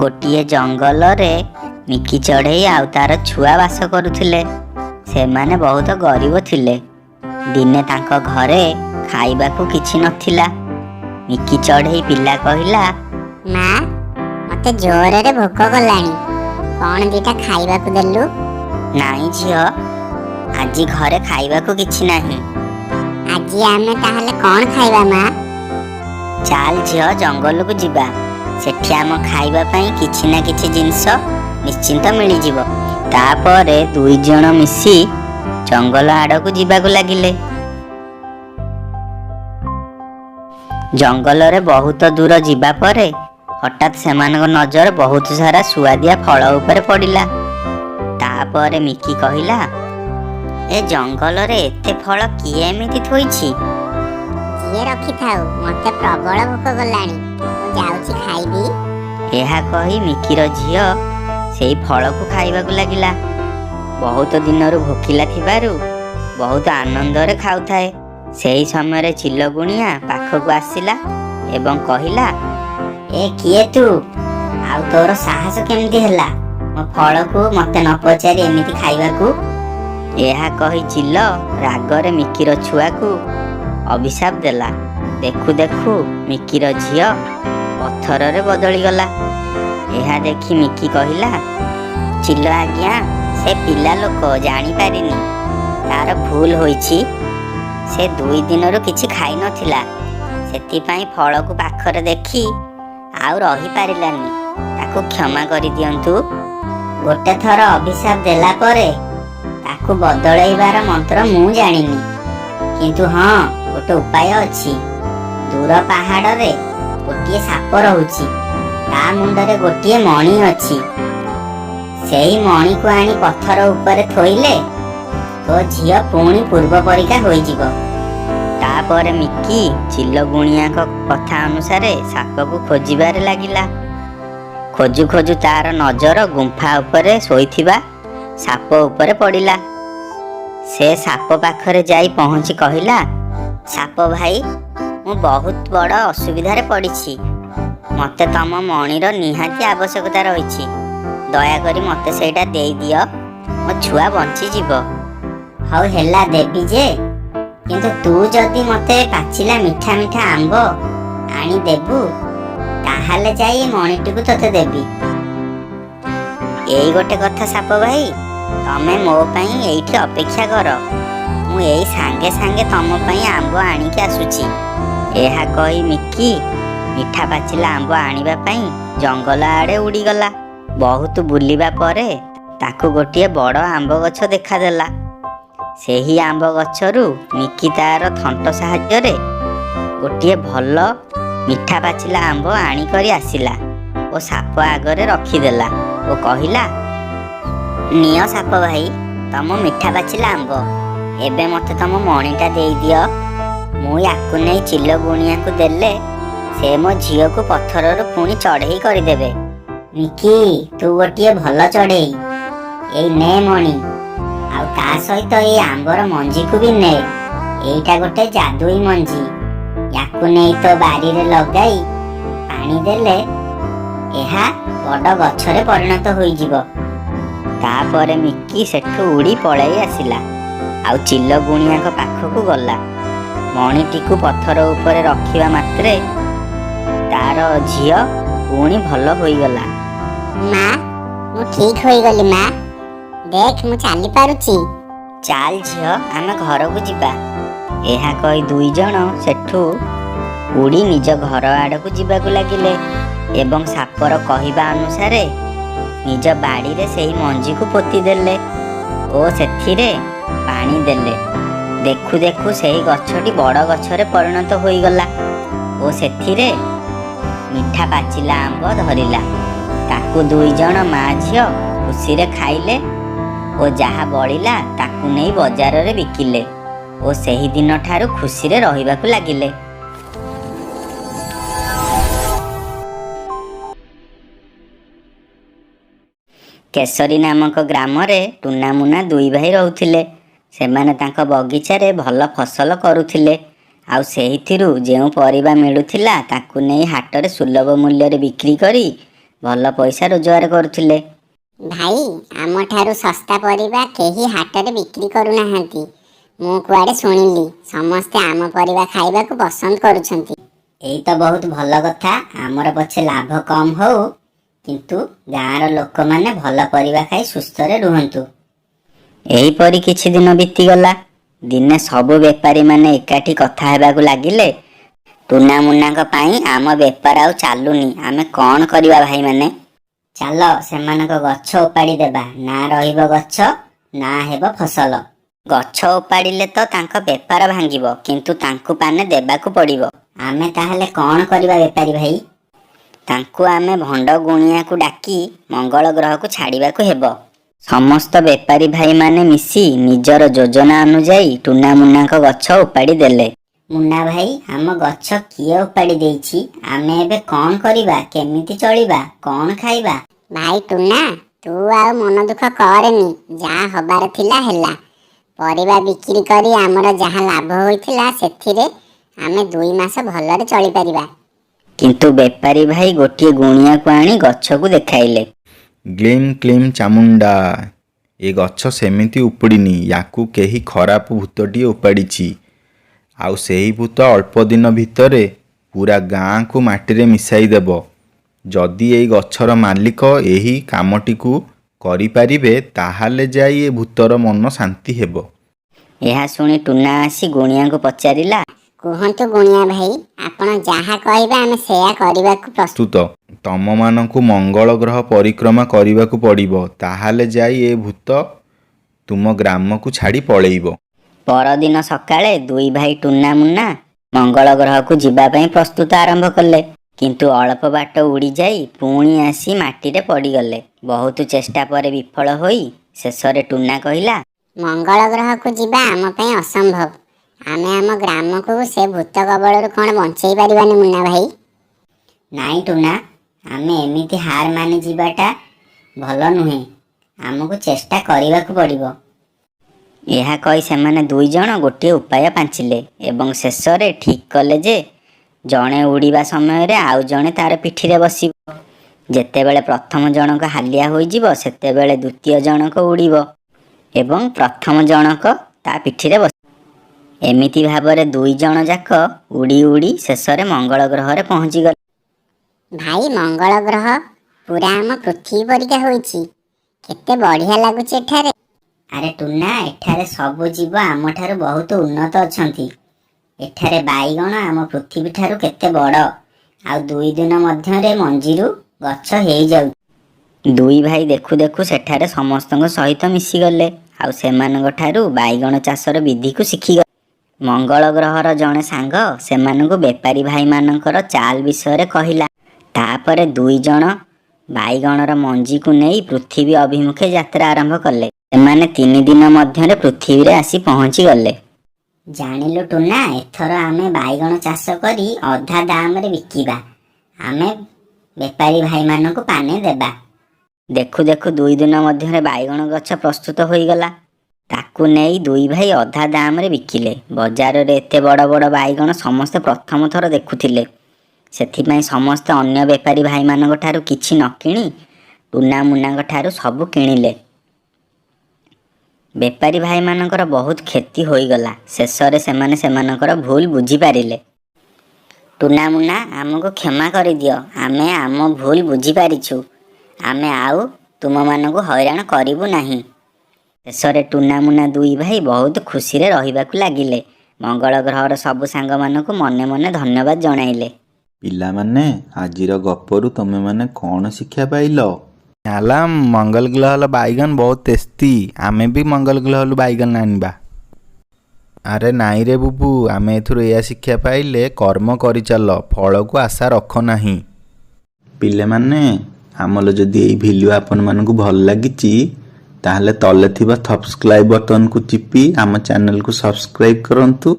ଗୋଟିଏ ଜଙ୍ଗଲରେ ମିକି ଚଢ଼େଇ ଆଉ ତାର ଛୁଆ ବାସ କରୁଥିଲେ। ସେମାନେ ବହୁତ ଗରିବ ଥିଲେ। ଦିନେ ତାଙ୍କ ଘରେ ଖାଇବାକୁ କିଛି ନଥିଲା। ମିକି ଚଢ଼େଇ ପିଲା କହିଲା, ମା, ମତେ ଜୋରରେ ଭୋକ କଲାଣି, କଣ ଦିଟା ଖାଇବାକୁ ଦେଲୁ? ନାଇଁ ଝିଅ, ଆଜି ଘରେ ଖାଇବାକୁ କିଛି ନାହିଁ। ଆଜି ଆମେ ତାହେଲେ କଣ ଖାଇବା ମା? ଚାଲ ଝିଅ, ଜଙ୍ଗଲକୁ ଯିବା। ସେଠି ଆମ ଖାଇବା ପାଇଁ କିଛି ନା କିଛି ଜିନିଷ ନିଶ୍ଚିନ୍ତ ମିଳିଯିବ। ତାପରେ ଦୁଇ ଜଣ ମିଶି ଜଙ୍ଗଲ ଆଡ଼କୁ ଯିବାକୁ ଲାଗିଲେ। ଜଙ୍ଗଲରେ ବହୁତ ଦୂର ଯିବା ପରେ ହଠାତ୍ ସେମାନଙ୍କ ନଜର ବହୁତ ସାରା ସୁଆଦିଆ ଫଳ ଉପରେ ପଡ଼ିଲା। ତାପରେ ମିକି କହିଲା, ଏ ଜଙ୍ଗଲରେ ଏତେ ଫଳ କିଏ ଏମିତି ଥୋଇଛି? ଯିଏ ରଖିଥାଉ, ମତେ ପ୍ରବଳ ଭୋକ କଲାଣି, ମୁଁ ଯାଉଛି ଖାଇବି। ଏହା କହି ମିକିର ଝିଅ ସେଇ ଫଳକୁ ଖାଇବାକୁ ଲାଗିଲା। ବହୁତ ଦିନରୁ ଭୋକିଲା ଥିବାରୁ ବହୁତ ଆନନ୍ଦରେ ଖାଉଥାଏ। ସେହି ସମୟରେ ଚିଲଗୁଣିଆ ପାଖକୁ ଆସିଲା ଏବଂ କହିଲା, ଏ କିଏ ତୁ? ଆଉ ତୋର ସାହସ କେମିତି ହେଲା ମୋ ଫଳକୁ ମତେ ନ ପଚାରି ଏମିତି ଖାଇବାକୁ? ଏହା କହି ଚିଲ ରାଗରେ ମିକିର ଛୁଆକୁ ଅଭିଶାପ ଦେଲା। ଦେଖୁ ଦେଖୁ ମିକିର ଝିଅ ପଥରରେ ବଦଳିଗଲା। ଏହା ଦେଖି ମିକି କହିଲା, ଚିଲ ଆଜ୍ଞା, ସେ ପିଲା ଲୋକ ଜାଣିପାରିନି, ତାର ଭୁଲ ହୋଇଛି। ସେ 2 ଦିନରୁ କିଛି ଖାଇନଥିଲା, ସେଥିପାଇଁ ଫଳକୁ ପାଖରେ ଦେଖି ଆଉ ରହିପାରିଲାନି। ତାକୁ କ୍ଷମା କରିଦିଅନ୍ତୁ। ଗୋଟେ ଥର ଅଭିଶାପ ଦେଲା ପରେ ତାକୁ ବଦଳେଇବାର ମନ୍ତ୍ର ମୁଁ ଜାଣିନି, କିନ୍ତୁ ହଁ, ଗୋଟେ ଉପାୟ ଅଛି। ଦୂର ପାହାଡ଼ରେ ଗୋଟିଏ ସାପ ରହୁଛି, ତା ମୁଣ୍ଡରେ ଗୋଟିଏ ମଣି ଅଛି। ସେହି ମଣିକୁ ଆଣି ପଥର ଉପରେ ଥୋଇଲେ ତୋ ଝିଅ ପୁଣି ପୂର୍ବ ପରିକା ହୋଇଯିବ। ତାପରେ ମିକି ଚିଲଗୁଣିଆଙ୍କ କଥା ଅନୁସାରେ ସାପକୁ ଖୋଜିବାରେ ଲାଗିଲା। ଖୋଜୁ ଖୋଜୁ ତାର ନଜର ଗୁମ୍ଫା ଉପରେ ଶୋଇଥିବା ସାପ ଉପରେ ପଡ଼ିଲା। ସେ ସାପ ପାଖରେ ଯାଇ ପହଞ୍ଚି କହିଲା, ସାପ ଭାଇ, ମୁଁ ବହୁତ ବଡ଼ ଅସୁବିଧାରେ ପଡ଼ିଛି। ମତେ ତମ ମଣିର ନିହାତି ଆବଶ୍ୟକତା ରହିଛି। ଦୟାକରି ମତେ ସେଇଟା ଦେଇଦିଅ, ମୋ ଛୁଆ ବଞ୍ଚିଯିବ। ହଉ ହେଲା, ଦେବି ଯେ, କିନ୍ତୁ ତୁ ଯଦି ମତେ ପାଚିଲା ମିଠା ମିଠା ଆମ୍ବ ଆଣି ଦେବୁ, ତାହେଲେ ଯାଇ ମଣିଟିକୁ ତତେ ଦେବି। ଏଇ ଗୋଟେ କଥା ସାପ ଭାଇ, ତମେ ମୋ ପାଇଁ ଏଇଠି ଅପେକ୍ଷା କର, ମୁଁ ଏଇ ସାଙ୍ଗେ ସାଙ୍ଗେ ତମ ପାଇଁ ଆମ୍ବ ଆଣିକି ଆସୁଛି। ଏହା କହି ମିକି ମିଠା ପାଚିଲା ଆମ୍ବ ଆଣିବା ପାଇଁ ଜଙ୍ଗଲ ଆଡ଼େ ଉଡ଼ିଗଲା। ବହୁତ ବୁଲିବା ପରେ ତାକୁ ଗୋଟିଏ ବଡ଼ ଆମ୍ବ ଗଛ ଦେଖାଦେଲା। ସେହି ଆମ୍ବ ଗଛରୁ ମିକି ତାର ଥଣ୍ଟ ସାହାଯ୍ୟରେ ଗୋଟିଏ ଭଲ ମିଠା ପାଚିଲା ଆମ୍ବ ଆଣିକରି ଆସିଲା ଓ ସାପ ଆଗରେ ରଖିଦେଲା ଓ କହିଲା, ନିଅ ସାପ ଭାଇ, ତମ ମିଠା ପାଚିଲା ଆମ୍ବ। ଏବେ ମତେ ତମ ମଣିଟା ଦେଇଦିଅ। ମୁଁ ୟାକୁ ନେଇ ଚିଲଗୁଣିଆଙ୍କୁ ଦେଲେ ସେ ମୋ ଝିଅକୁ ପଥରରୁ ପୁଣି ଚଢ଼େଇ କରିଦେବେ। ମିକି, ତୁ ଗୋଟିଏ ଭଲ ଚଢ଼େଇ। ଏଇ ନେ ମଣି, ଆଉ ତା ସହିତ ଏଇ ଆମ୍ବର ମଞ୍ଜିକୁ ବି ନେ। ଏଇଟା ଗୋଟେ ଯାଦୁଇ ମଞ୍ଜି। ୟାକୁ ନେଇ ତୋ ବାରିରେ ଲଗାଇ ପାଣି ଦେଲେ ଏହା ବଡ଼ ଗଛରେ ପରିଣତ ହୋଇଯିବ। ତାପରେ ମିକି ସେଠୁ ଉଡ଼ି ପଳାଇ ଆସିଲା ଆଉ ଚିଲଗୁଣିଆଙ୍କ ପାଖକୁ ଗଲା। ମଣିଟିକୁ ପଥର ଉପରେ ରଖିବା ମାତ୍ରେ ତାର ଝିଅ ପୁଣି ଭଲ ହୋଇଗଲା। ମା, ମୁଁ ଠିକ ହୋଇଗଲି ମା, ଦେଖ ମୁଁ ଚାଲି ପାରୁଛି। ଚାଲ ଝିଅ, ଆମେ ଘରକୁ ଯିବା। ଏହା କହି ଦୁଇ ଜଣ ସେଠୁ ଉଡ଼ି ନିଜ ଘର ଆଡ଼କୁ ଯିବାକୁ ଲାଗିଲେ ଏବଂ ସାପର କହିବା ଅନୁସାରେ ନିଜ ବାଡ଼ିରେ ସେହି ମଞ୍ଜିକୁ ପୋତିଦେଲେ ଓ ସେଥିରେ ପାଣି ଦେଲେ। ଦେଖୁ ଦେଖୁ ସେହି ଗଛଟି ବଡ଼ ଗଛରେ ପରିଣତ ହୋଇଗଲା ଓ ସେଥିରେ ମିଠା ପାଚିଲା ଆମ୍ବ ଧରିଲା। ତାକୁ ଦୁଇ ଜଣ ମା ଝିଅ ଖୁସିରେ ଖାଇଲେ ଓ ଯାହା ବଳିଲା ତାକୁ ନେଇ ବଜାରରେ ବିକିଲେ ଓ ସେହି ଦିନଠାରୁ ଖୁସିରେ ରହିବାକୁ ଲାଗିଲେ। କେଶରୀ ନାମକ ଗ୍ରାମରେ ଟୁନାମୁନା 2 ଭାଇ ରହୁଥିଲେ। ସେମାନେ ତାଙ୍କ ବଗିଚାରେ ଭଲ ଫସଲ କରୁଥିଲେ ଆଉ ସେଇଥିରୁ ଯେଉଁ ପରିବା ମିଳୁଥିଲା ତାକୁ ନେଇ ହାଟରେ ସୁଲଭ ମୂଲ୍ୟରେ ବିକ୍ରି କରି ଭଲ ପଇସା ରୋଜଗାର କରୁଥିଲେ। ଭାଇ, ଆମଠାରୁ ଶସ୍ତା ପରିବା କେହି ହାଟରେ ବିକ୍ରି କରୁନାହାନ୍ତି। ମୁଁ କୁଆଡ଼େ ଶୁଣିଲି ସମସ୍ତେ ଆମ ପରିବା ଖାଇବାକୁ ପସନ୍ଦ କରୁଛନ୍ତି। ଏଇ ତ ବହୁତ ଭଲ କଥା। ଆମର ପଛେ ଲାଭ କମ ହଉ, କିନ୍ତୁ ଗାଁର ଲୋକମାନେ ଭଲ ପରିବା ଖାଇ ସୁସ୍ଥରେ ରୁହନ୍ତୁ। ଏହିପରି କିଛି ଦିନ ବିତିଗଲା। ଦିନେ ସବୁ ବେପାରୀମାନେ ଏକାଠି କଥା ହେବାକୁ ଲାଗିଲେ, ଟୁନା ମୁନାଙ୍କ ପାଇଁ ଆମ ବେପାର ଆଉ ଚାଲୁନି, ଆମେ କ'ଣ କରିବା ଭାଇମାନେ? ଚାଲ ସେମାନଙ୍କ ଗଛ ଉପାଡ଼ି ଦେବା। ନା ରହିବ ଗଛ, ନା ହେବ ଫସଲ। ଗଛ ଉପାଡ଼ିଲେ ତ ତାଙ୍କ ବେପାର ଭାଙ୍ଗିବ, କିନ୍ତୁ ତାଙ୍କୁ ପାନେ ଦେବାକୁ ପଡ଼ିବ। ଆମେ ତାହେଲେ କ'ଣ କରିବା ବେପାରୀ ଭାଇ? ତାଙ୍କୁ ଆମେ ଭଣ୍ଡ ଗୁଣିଆକୁ ଡାକି ମଙ୍ଗଳ ଗ୍ରହକୁ ଛାଡ଼ିବାକୁ ହେବ। ସମସ୍ତ ବେପାରୀ ଭାଇମାନେ ମିଶି ନିଜର ଯୋଜନା ଅନୁଯାୟୀ ଟୁନା ମୁନାଙ୍କ ଗଛ ଉପାଡ଼ି ଦେଲେ। ମୁନା ଭାଇ, ଆମ ଗଛ କିଏ ଉପାଡ଼ି ଦେଇଛି? ଆମେ ଏବେ କ'ଣ କରିବା? କେମିତି ଚଳିବା? କ'ଣ ଖାଇବା? ଭାଇ ଟୁନା, ତୁ ଆଉ ମନ ଦୁଃଖ କରେନି। ଯାହା ହବାର ଥିଲା ହେଲା। ପରିବା ବିକ୍ରି କରି ଆମର ଯାହା ଲାଭ ହୋଇଥିଲା ସେଥିରେ ଆମେ 2 ମାସ ଭଲରେ ଚଳିପାରିବା। କିନ୍ତୁ ବେପାରୀ ଭାଇ ଗୋଟିଏ ଗୁଣିଆକୁ ଆଣି ଗଛକୁ ଦେଖାଇଲେ। ଗ୍ଲିମ୍ କ୍ଲିମ୍ ଚାମୁଣ୍ଡା, ଏ ଗଛ ସେମିତି ଉପୁଡ଼ିନି, ୟାକୁ କେହି ଖରାପ ଭୂତଟିଏ ଉପାଡ଼ିଛି। ଆଉ ସେହି ଭୂତ ଅଳ୍ପ ଦିନ ଭିତରେ ପୁରା ଗାଁକୁ ମାଟିରେ ମିଶାଇ ଦେବ। ଯଦି ଏଇ ଗଛର ମାଲିକ ଏହି କାମଟିକୁ କରିପାରିବେ, ତାହେଲେ ଯାଇ ଏ ଭୂତର ମନ ଶାନ୍ତି ହେବ। ଏହା ଶୁଣି ଟୁନା ଆସି ଗୁଣିଆଙ୍କୁ ପଚାରିଲା, କୁହନ୍ତୁ ଗୁଣିଆ ଭାଇ, ଆପଣ ଯାହା କହିବେ ଆମେ ସେୟା କରିବାକୁ ପ୍ରସ୍ତୁତ। ତମମାନଙ୍କୁ ମଙ୍ଗଳ ଗ୍ରହ ପରିକ୍ରମା କରିବାକୁ ପଡ଼ିବ, ତାହେଲେ ଯାଇ ଏ ଭୂତ ତୁମ ଗ୍ରାମକୁ ଛାଡ଼ି ପଳେଇବ। ପରଦିନ ସକାଳେ 2 ଭାଇ ଟୁନା ମୁନା ମଙ୍ଗଳ ଗ୍ରହକୁ ଯିବା ପାଇଁ ପ୍ରସ୍ତୁତ ଆରମ୍ଭ କଲେ। କିନ୍ତୁ ଅଳ୍ପ ବାଟ ଉଡ଼ିଯାଇ ପୁଣି ଆସି ମାଟିରେ ପଡ଼ିଗଲେ। ବହୁତ ଚେଷ୍ଟା ପରେ ବିଫଳ ହୋଇ ଶେଷରେ ଟୁନା କହିଲା, ମଙ୍ଗଳ ଗ୍ରହକୁ ଯିବା ଆମ ପାଇଁ ଅସମ୍ଭବ। ଆମେ ଆମ ଗ୍ରାମକୁ ସେ ଭୂତ କବଳରୁ କ'ଣ ବଞ୍ଚେଇ ପାରିବାନି ମୁନା ଭାଇ? ନାଇଁ ଟୁନା, ଆମେ ଏମିତି ହାର ମାନି ଯିବାଟା ଭଲ ନୁହେଁ। ଆମକୁ ଚେଷ୍ଟା କରିବାକୁ ପଡ଼ିବ। ଏହା କହି ସେମାନେ 2 ଜଣ ଗୋଟିଏ ଉପାୟ ପାଞ୍ଚିଲେ ଏବଂ ଶେଷରେ ଠିକ୍ କଲେ ଯେ ଜଣେ ଉଡ଼ିବା ସମୟରେ ଆଉ ଜଣେ ତାର ପିଠିରେ ବସିବ। ଯେତେବେଳେ ପ୍ରଥମ ଜଣକ ହାଲିଆ ହୋଇଯିବ, ସେତେବେଳେ ଦ୍ୱିତୀୟ ଜଣକ ଉଡ଼ିବ ଏବଂ ପ୍ରଥମ ଜଣକ ତା ପିଠିରେ ବସିବ। ଏମିତି ଭାବରେ 2 ଜଣ ଯାକ ଉଡ଼ି ଉଡ଼ି ଶେଷରେ ମଙ୍ଗଳ ଗ୍ରହରେ ପହଞ୍ଚିଗଲେ। ଭାଇ, ମଙ୍ଗଳ ଗ୍ରହ ପୁରା ଆମ ପୃଥିବୀ ପରିକା ହୋଇଛି। କେତେ ବଢ଼ିଆ ଲାଗୁଛି ଏଠାରେ। ଆରେ ଟୁନା, ଏଠାରେ ସବୁ ଜୀବ ଆମଠାରୁ ବହୁତ ଉନ୍ନତ ଅଛନ୍ତି। ଏଠାରେ ବାଇଗଣ ଆମ ପୃଥିବୀ ଠାରୁ କେତେ ବଡ଼। ଆଉ 2 ଦିନ ମଧ୍ୟରେ ମଞ୍ଜିରୁ ଗଛ ହେଇଯାଉଛି। 2 ଭାଇ ଦେଖୁ ଦେଖୁ ସେଠାରେ ସମସ୍ତଙ୍କ ସହିତ ମିଶିଗଲେ। ଆଉ ସେମାନଙ୍କ ଠାରୁ ବାଇଗଣ ଚାଷର ବିଧିକୁ ଶିଖିଗଲେ। ମଙ୍ଗଳ ଗ୍ରହର ଜଣେ ସାଙ୍ଗ ସେମାନଙ୍କୁ ବେପାରୀ ଭାଇମାନଙ୍କର ଚାଲ ବିଷୟରେ କହିଲା। ତାପରେ 2 ଜଣ ବାଇଗଣର ମଞ୍ଜିକୁ ନେଇ ପୃଥିବୀ ଅଭିମୁଖେ ଯାତ୍ରା ଆରମ୍ଭ କଲେ। ସେମାନେ 3 ଦିନ ମଧ୍ୟରେ ପୃଥିବୀରେ ଆସି ପହଞ୍ଚିଗଲେ। ଜାଣିଲୁ ଟୁନା, ଏଥର ଆମେ ବାଇଗଣ ଚାଷ କରି ଅଧା ଦାମରେ ବିକିବା। ଆମେ ବେପାରୀ ଭାଇମାନଙ୍କୁ ପାନେ ଦେବା। ଦେଖୁ ଦେଖୁ 2 ଦିନ ମଧ୍ୟରେ ବାଇଗଣ ଗଛ ପ୍ରସ୍ତୁତ ହୋଇଗଲା। ତାକୁ ନେଇ 2 ଭାଇ ଅଧା ଦାମରେ ବିକିଲେ। ବଜାରରେ ଏତେ ବଡ଼ ବଡ଼ ବାଇଗଣ ସମସ୍ତେ ପ୍ରଥମ ଥର ଦେଖୁଥିଲେ। ସେଥିପାଇଁ ସମସ୍ତେ ଅନ୍ୟ ବେପାରୀ ଭାଇମାନଙ୍କ ଠାରୁ କିଛି ନ କିଣି ଟୁନା ମୁନାଙ୍କ ଠାରୁ ସବୁ କିଣିଲେ। ବେପାରୀ ଭାଇମାନଙ୍କର ବହୁତ କ୍ଷତି ହୋଇଗଲା। ଶେଷରେ ସେମାନେ ସେମାନଙ୍କର ଭୁଲ ବୁଝିପାରିଲେ। ଟୁନା ମୁନା, ଆମକୁ କ୍ଷମା କରିଦିଅ। ଆମେ ଆମ ଭୁଲ ବୁଝିପାରିଛୁ। ଆମେ ଆଉ ତୁମମାନଙ୍କୁ ହଇରାଣ କରିବୁ ନାହିଁ। ଶେଷରେ ଟୁନା ମୁନା 2 ଭାଇ ବହୁତ ଖୁସିରେ ରହିବାକୁ ଲାଗିଲେ। ମଙ୍ଗଳ ଗ୍ରହର ସବୁ ସାଙ୍ଗମାନଙ୍କୁ ମନେ ମନେ ଧନ୍ୟବାଦ ଜଣାଇଲେ। ପିଲାମାନେ, ଆଜିର ଗପରୁ ତମେମାନେ କ'ଣ ଶିକ୍ଷା ପାଇଲ? ହେଲା, ମଙ୍ଗଲ ଗ୍ରହର ବାଇଗଣ ବହୁତ ଟେଷ୍ଟି। ଆମେ ବି ମଙ୍ଗଲ ଗ୍ରହରୁ ବାଇଗଣ ଆଣିବା। ଆରେ ନାଇଁ ରେ ବୁବୁ, ଆମେ ଏଥିରୁ ଏଇଆ ଶିକ୍ଷା ପାଇଲେ କର୍ମ କରିଚାଲ, ଫଳକୁ ଆଶା ରଖ ନାହିଁ। ପିଲାମାନେ, ଆମର ଯଦି ଏଇ ଭିଡ଼ିଓ ଆପଣମାନଙ୍କୁ ଭଲ ଲାଗିଛି, ତାହେଲେ ତଳେ ଥିବା ସବସ୍କ୍ରାଇବ୍ ବଟନକୁ ଚିପି ଆମ ଚ୍ୟାନେଲକୁ ସବସ୍କ୍ରାଇବ୍ କରନ୍ତୁ।